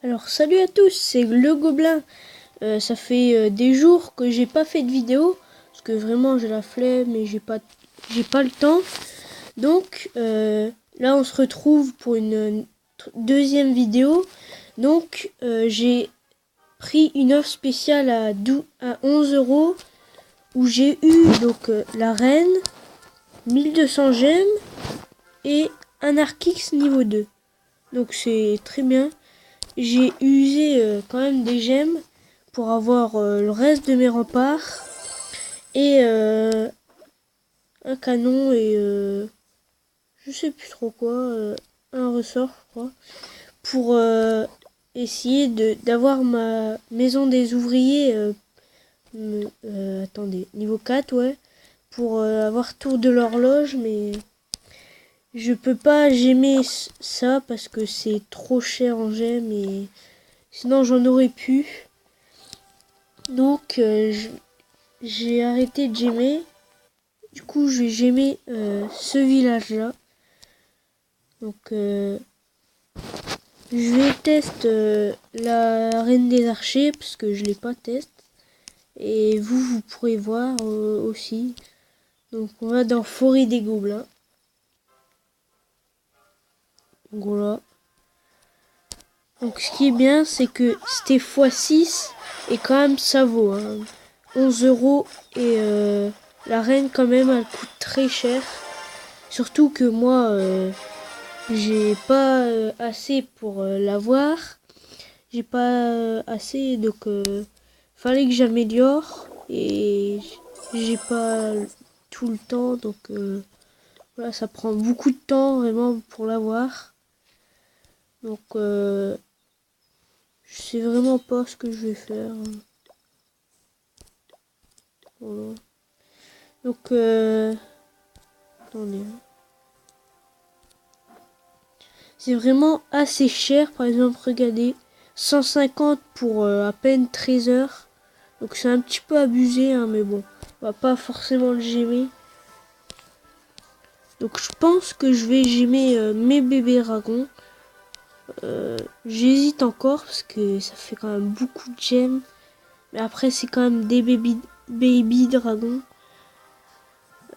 Alors salut à tous, c'est le Gobelin. Ça fait des jours que j'ai pas fait de vidéo parce que vraiment j'ai la flemme et j'ai pas le temps. Donc là on se retrouve pour une deuxième vidéo. Donc j'ai pris une offre spéciale à 11 € où j'ai eu donc la reine, 1200 gemmes et un Arc-X niveau 2. Donc c'est très bien. J'ai usé quand même des gemmes pour avoir le reste de mes remparts et un canon et je sais plus trop quoi, un ressort je crois, pour essayer d'avoir ma maison des ouvriers, attendez, niveau 4 ouais, pour avoir tour de l'horloge, mais je peux pas gemmer ça parce que c'est trop cher en gemmes et sinon j'en aurais pu. Donc j'ai arrêté de gemmer. Du coup je vais gemmer ce village là. Donc je vais tester la reine des archers parce que je l'ai pas testé. Et vous pourrez voir aussi. Donc on va dans forêt des gobelins. Voilà. Donc ce qui est bien c'est que c'était x6 et quand même ça vaut 11 € et la reine quand même elle coûte très cher. Surtout que moi j'ai pas assez pour l'avoir. J'ai pas assez donc fallait que j'améliore et j'ai pas tout le temps donc voilà, ça prend beaucoup de temps vraiment pour l'avoir. Donc je sais vraiment pas ce que je vais faire. Voilà. Donc attendez. C'est vraiment assez cher, par exemple, regardez, 150 pour à peine 13 heures. Donc c'est un petit peu abusé, hein, mais bon, on va pas forcément le gemmer. Donc je pense que je vais gemmer mes bébés dragons. J'hésite encore parce que ça fait quand même beaucoup de gemmes. Mais après c'est quand même des baby dragons.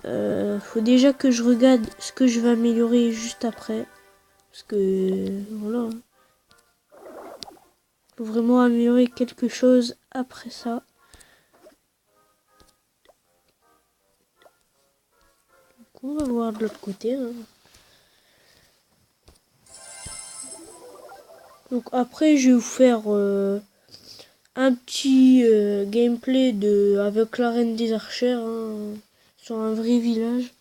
Faut déjà que je regarde ce que je vais améliorer juste après. Parce que voilà. Faut vraiment améliorer quelque chose après ça. Donc on va voir de l'autre côté. Hein. Donc après je vais vous faire un petit gameplay avec la reine des archers hein, sur un vrai village.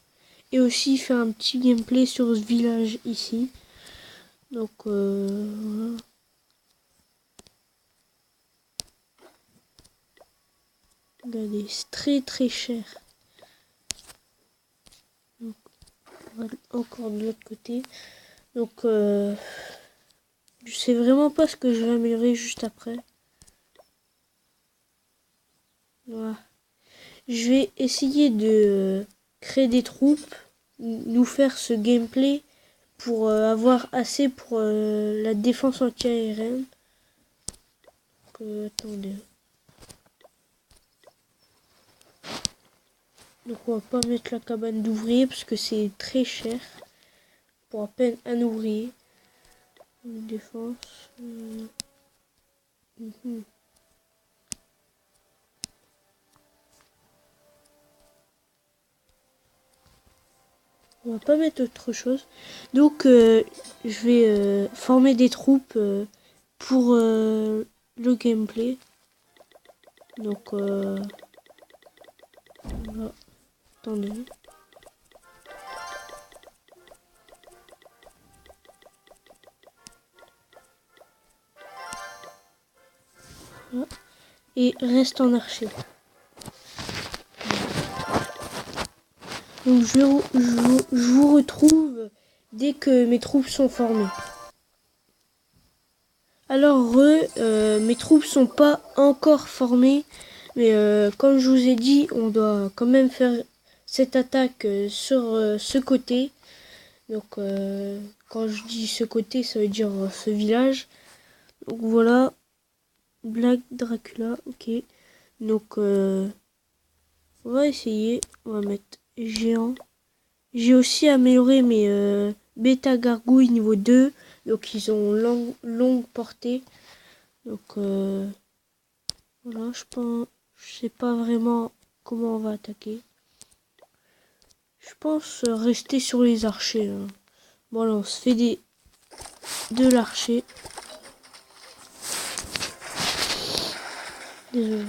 Et aussi faire un petit gameplay sur ce village ici. Donc voilà. Regardez, c'est très très cher. Donc, on va encore de l'autre côté. Donc je sais vraiment pas ce que je vais améliorer juste après. Voilà. Je vais essayer de créer des troupes, nous faire ce gameplay pour avoir assez pour la défense anti-aérienne. Attendez. Donc on va pas mettre la cabane d'ouvrier parce que c'est très cher. Pour à peine un ouvrier. Une défense. On va pas mettre autre chose. Donc je vais former des troupes pour le gameplay. Donc voilà. Attendez. Voilà. Et reste en archer. Donc je vous retrouve dès que mes troupes sont formées. Alors mes troupes sont pas encore formées, mais comme je vous ai dit, on doit quand même faire cette attaque sur ce côté. Donc quand je dis ce côté, ça veut dire ce village. Donc voilà, Black Dracula, ok. Donc on va essayer, on va mettre géant. J'ai aussi amélioré mes bêta gargouilles niveau 2, donc ils ont longue portée. Donc voilà, je sais pas vraiment comment on va attaquer. Je pense rester sur les archers. Hein. Bon là on se fait de l'archer. Désolé.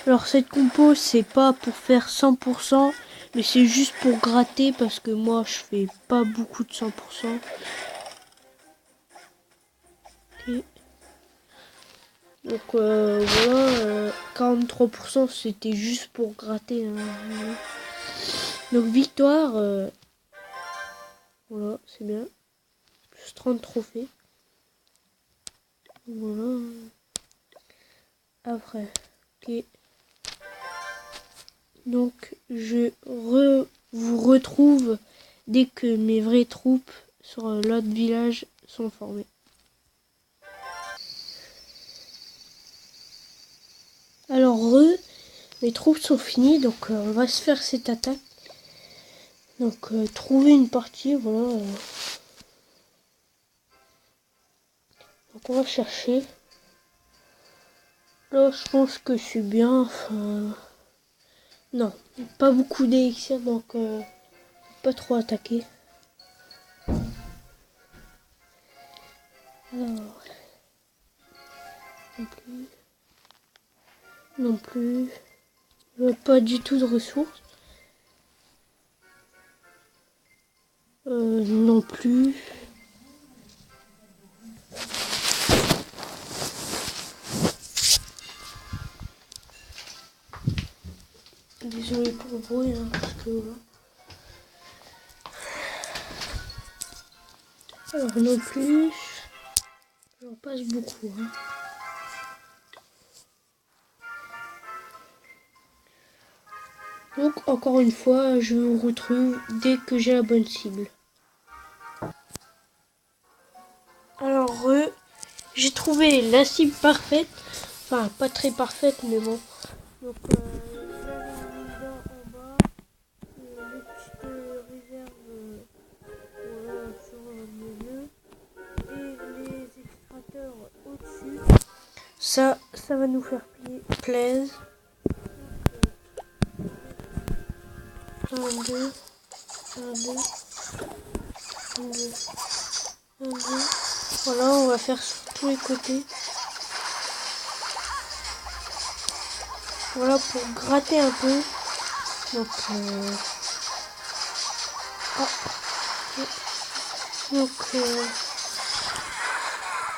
Alors cette compo c'est pas pour faire 100%, mais c'est juste pour gratter parce que moi je fais pas beaucoup de 100%. Okay. Donc voilà, 43% c'était juste pour gratter. Hein. Donc victoire, voilà c'est bien. Plus 30 trophées. Voilà. Après, ok. Donc je vous retrouve dès que mes vraies troupes sur l'autre village sont formées. Alors mes troupes sont finies, donc on va se faire cette attaque. Donc trouver une partie, voilà. Donc on va chercher. Là je pense que je suis bien. Enfin, non, pas beaucoup d'élixir, donc pas trop attaquer. Alors, non plus, pas du tout de ressources. Non plus. Désolé pour le bruit, hein, parce que voilà. Alors non plus, j'en passe beaucoup. Hein. Donc encore une fois, je vous retrouve dès que j'ai la bonne cible. Alors j'ai trouvé la cible parfaite, enfin pas très parfaite mais bon. Donc là en bas, les petites réserves voilà, sur le milieu et les extracteurs au-dessus. Ça va nous faire plaisir. 1, 2, 1, 2, 1, 2, 1, 2. Voilà, on va faire sur tous les côtés. Voilà pour gratter un peu. Donc,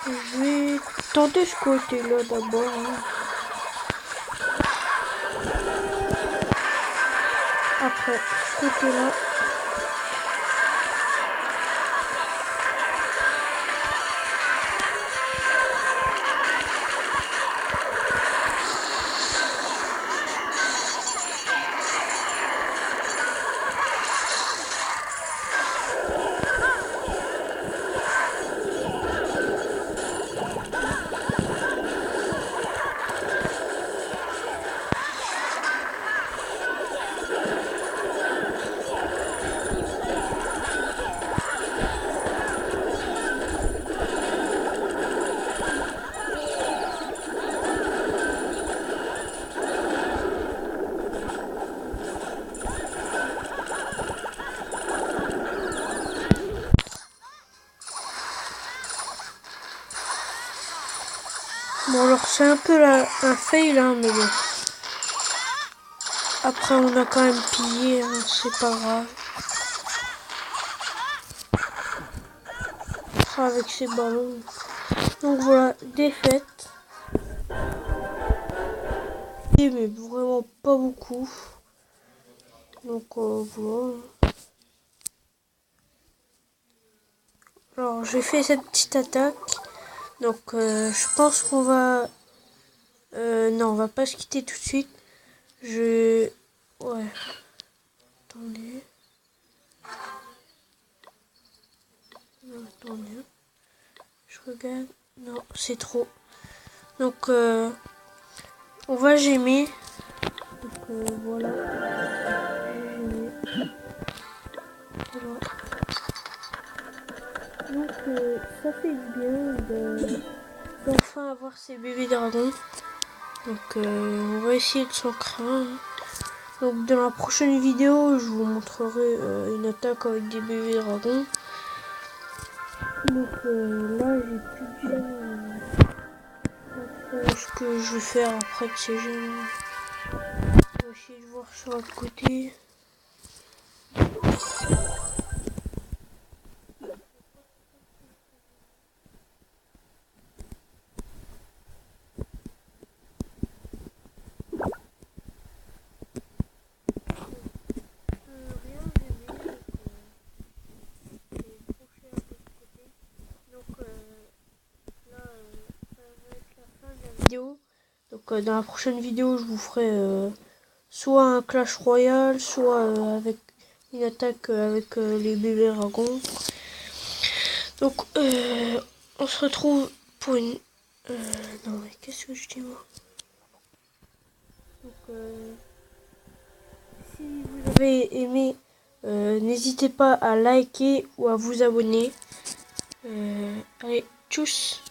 je vais tenter ce côté-là d'abord. Hein. Après, ce côté-là. Bon alors c'est un peu un fail hein, mais bon. Après on a quand même pillé, hein, c'est pas grave. Avec ces ballons. Donc voilà, défaite. Mais vraiment pas beaucoup. Donc voilà. Alors j'ai fait cette petite attaque. Donc je pense qu'on va... non, on va pas se quitter tout de suite. Ouais. Attendez. je regarde. Non, c'est trop. Donc, on va gémer. Donc, voilà. Voilà. Donc, ça fait du bien d'enfin avoir ces bébés dragons. Donc, on va essayer de s'en créer un. Donc, dans la prochaine vidéo, je vous montrerai une attaque avec des bébés dragons. Donc, là, j'ai plus de gemme. Ce que je vais faire après de ces gemmes. On va essayer de voir sur l'autre côté. Donc dans la prochaine vidéo, je vous ferai soit un Clash Royale, soit avec une attaque avec les bébés dragons. Donc on se retrouve pour une... non mais qu'est-ce que je dis moi? Donc si vous avez aimé, n'hésitez pas à liker ou à vous abonner. Allez, tchuss!